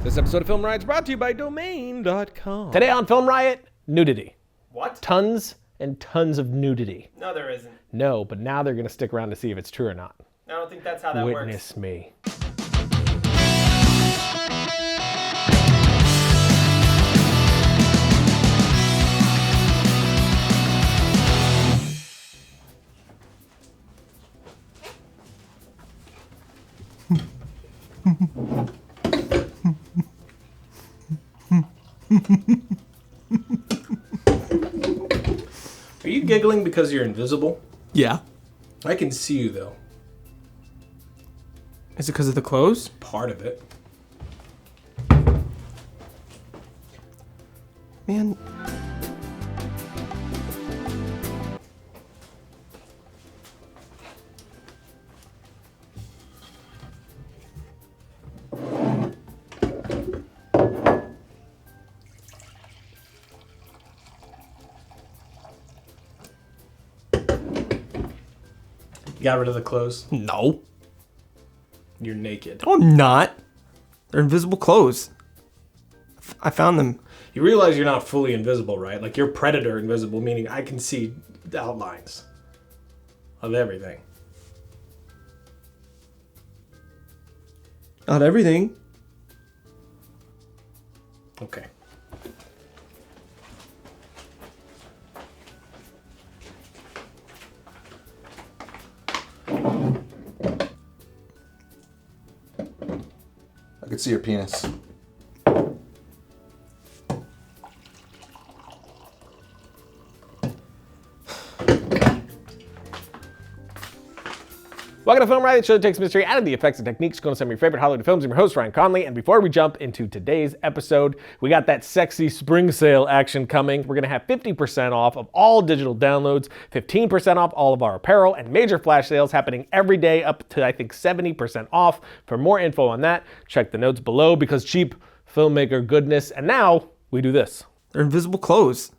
This episode of FilmRiot is brought to you by Domain.com. Today on FilmRiot, nudity. What? Tons and tons of nudity. No, there isn't. No, but now they're going to stick around to see if it's true or not. I don't think that's how that works. Witness me. Are you giggling because you're invisible? Yeah. I can see you though. Is it because of the clothes? Part of it. Man. You got rid of the clothes. No. You're naked. No, I'm not. They're invisible clothes. I found them. You realize you're not fully invisible, right? Like you're predator invisible, meaning I can see the outlines of everything. Not everything. Okay. I could see your penis. Welcome to FilmRiot, the show that takes mystery out of the effects and techniques. Going to some of your favorite Hollywood films. I'm your host, Ryan Conley. And before we jump into today's episode, we got that sexy spring sale action coming. We're going to have 50% off of all digital downloads, 15% off all of our apparel, and major flash sales happening every day up to, I think, 70% off. For more info on that, check the notes below because cheap filmmaker goodness. And now we do this. They're invisible clothes.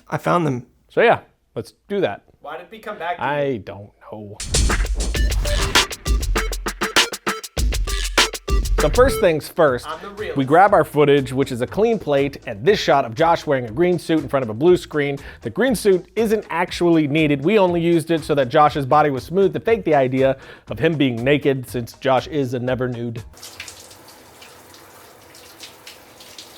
I found them. So yeah, let's do that. Why did we come back to you? I don't know. So first things first, On the real. we grab our footage, which is a clean plate, and this shot of Josh wearing a green suit in front of a blue screen. The green suit isn't actually needed. We only used it so that Josh's body was smooth to fake the idea of him being naked, since Josh is a never nude.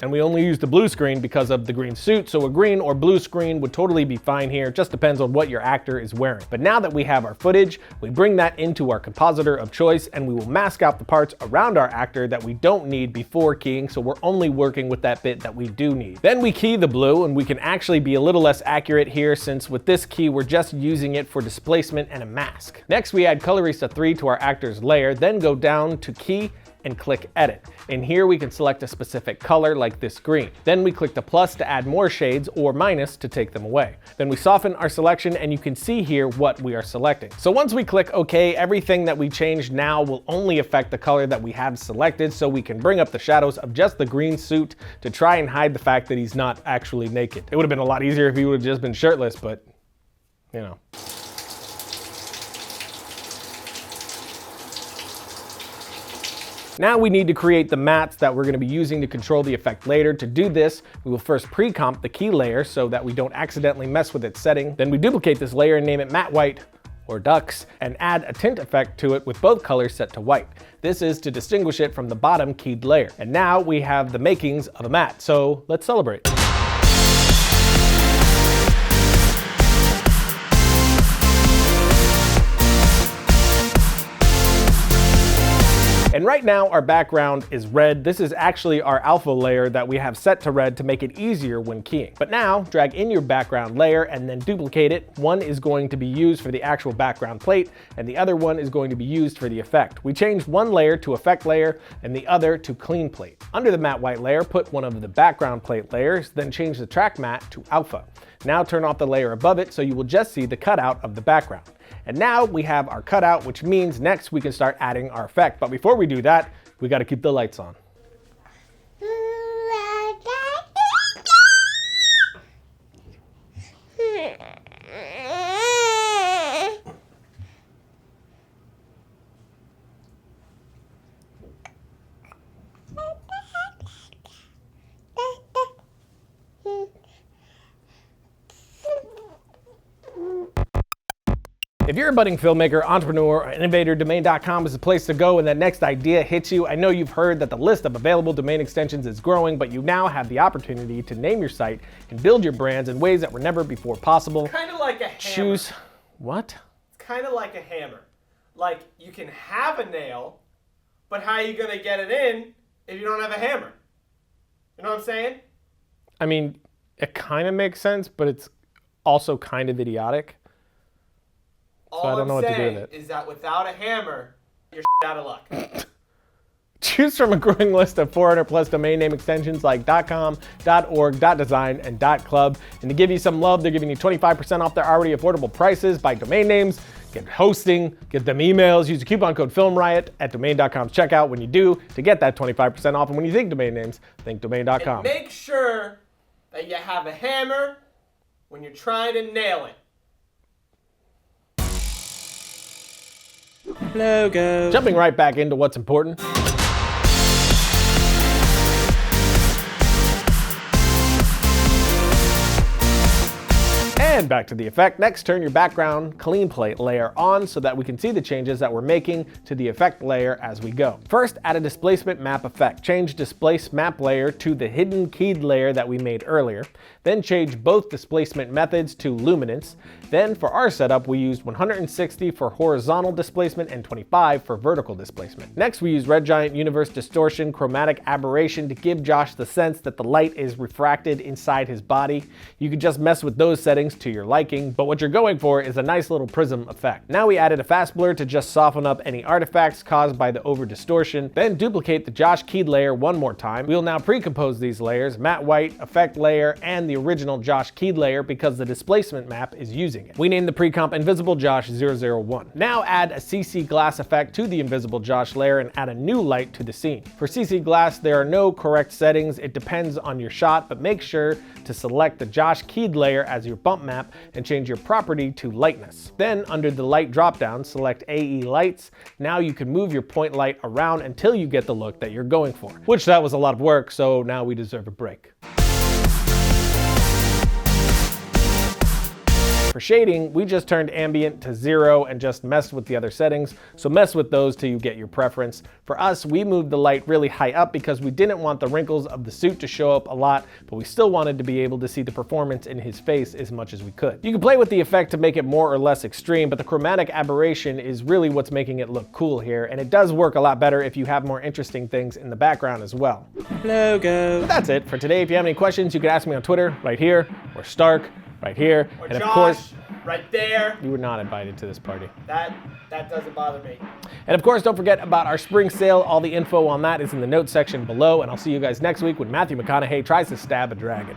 And we only used the blue screen because of the green suit, so a green or blue screen would totally be fine here. Just depends on what your actor is wearing. But now that we have our footage, we bring that into our compositor of choice, and we will mask out the parts around our actor that we don't need before keying, so we're only working with that bit that we do need. Then we key the blue, and we can actually be a little less accurate here, since with this key, we're just using it for displacement and a mask. Next, we add Colorista 3 to our actor's layer, then go down to key and click edit. In here we can select a specific color like this green. Then we click the plus to add more shades or minus to take them away. Then we soften our selection and you can see here what we are selecting. So once we click OK, everything that we changed now will only affect the color that we have selected, so we can bring up the shadows of just the green suit to try and hide the fact that he's not actually naked. It would have been a lot easier if he would have just been shirtless, but you know. Now we need to create the mats that we're going to be using to control the effect later. To do this, we will first pre-comp the key layer so that we don't accidentally mess with its setting. Then we duplicate this layer and name it matte white or ducks, and add a tint effect to it with both colors set to white. This is to distinguish it from the bottom keyed layer. And now we have the makings of a matte, so let's celebrate. And right now our background is red. This is actually our alpha layer that we have set to red to make it easier when keying. But now drag in your background layer and then duplicate it. One is going to be used for the actual background plate and the other one is going to be used for the effect. We changed one layer to effect layer and the other to clean plate. Under the matte white layer, put one of the background plate layers, then change the track matte to alpha. Now turn off the layer above it so you will just see the cutout of the background. And now we have our cutout, which means next we can start adding our effect. But before we do that, we got to keep the lights on. If you're a budding filmmaker, entrepreneur, or innovator, domain.com is the place to go when that next idea hits you. I know you've heard that the list of available domain extensions is growing, but you now have the opportunity to name your site and build your brands in ways that were never before possible. Kind of like a hammer. Choose what? It's kind of like a hammer. Like, you can have a nail, but how are you going to get it in if you don't have a hammer? You know what I'm saying? I mean, it kind of makes sense, but it's also kind of idiotic. So I don't know what to do with it. Is that without a hammer, you're out of luck. Choose from a growing list of 400 plus domain name extensions like .com, .org, .design, and .club. And to give you some love, they're giving you 25% off their already affordable prices. Buy domain names, get hosting, get them emails. Use the coupon code FilmRiot at domain.com's checkout when you do to get that 25% off. And when you think domain names, think domain.com. And make sure that you have a hammer when you're trying to nail it. Logo. Jumping right back into what's important. And back to the effect. Next, turn your background clean plate layer on so that we can see the changes that we're making to the effect layer as we go. First, add a displacement map effect. Change displace map layer to the hidden keyed layer that we made earlier. Then change both displacement methods to luminance. Then for our setup, we used 160 for horizontal displacement and 25 for vertical displacement. Next, we use Red Giant Universe Distortion Chromatic Aberration to give Josh the sense that the light is refracted inside his body. You can just mess with those settings to your liking, but what you're going for is a nice little prism effect. Now we added a fast blur to just soften up any artifacts caused by the over distortion. Then duplicate the Josh keyed layer one more time. We'll now pre-compose these layers, matte white, effect layer, and the original Josh keyed layer because the displacement map is using it. We named the pre-comp Invisible Josh 001. Now add a CC glass effect to the Invisible Josh layer and add a new light to the scene. For CC glass, there are no correct settings. It depends on your shot, but make sure to select the Josh keyed layer as your bump map and change your property to lightness. Then under the light dropdown, select AE lights. Now you can move your point light around until you get the look that you're going for. Which that was a lot of work, so now we deserve a break. For shading, we just turned ambient to 0 and just messed with the other settings, so mess with those till you get your preference. For us, we moved the light really high up because we didn't want the wrinkles of the suit to show up a lot, but we still wanted to be able to see the performance in his face as much as we could. You can play with the effect to make it more or less extreme, but the chromatic aberration is really what's making it look cool here, and it does work a lot better if you have more interesting things in the background as well. Logo. But that's it for today. If you have any questions, you can ask me on Twitter, right here, or Stark, right here, Or and Josh, of course, right there. you were not invited to this party. That doesn't bother me. And of course, don't forget about our spring sale. All the info on that is in the notes section below, and I'll see you guys next week when Matthew McConaughey tries to stab a dragon.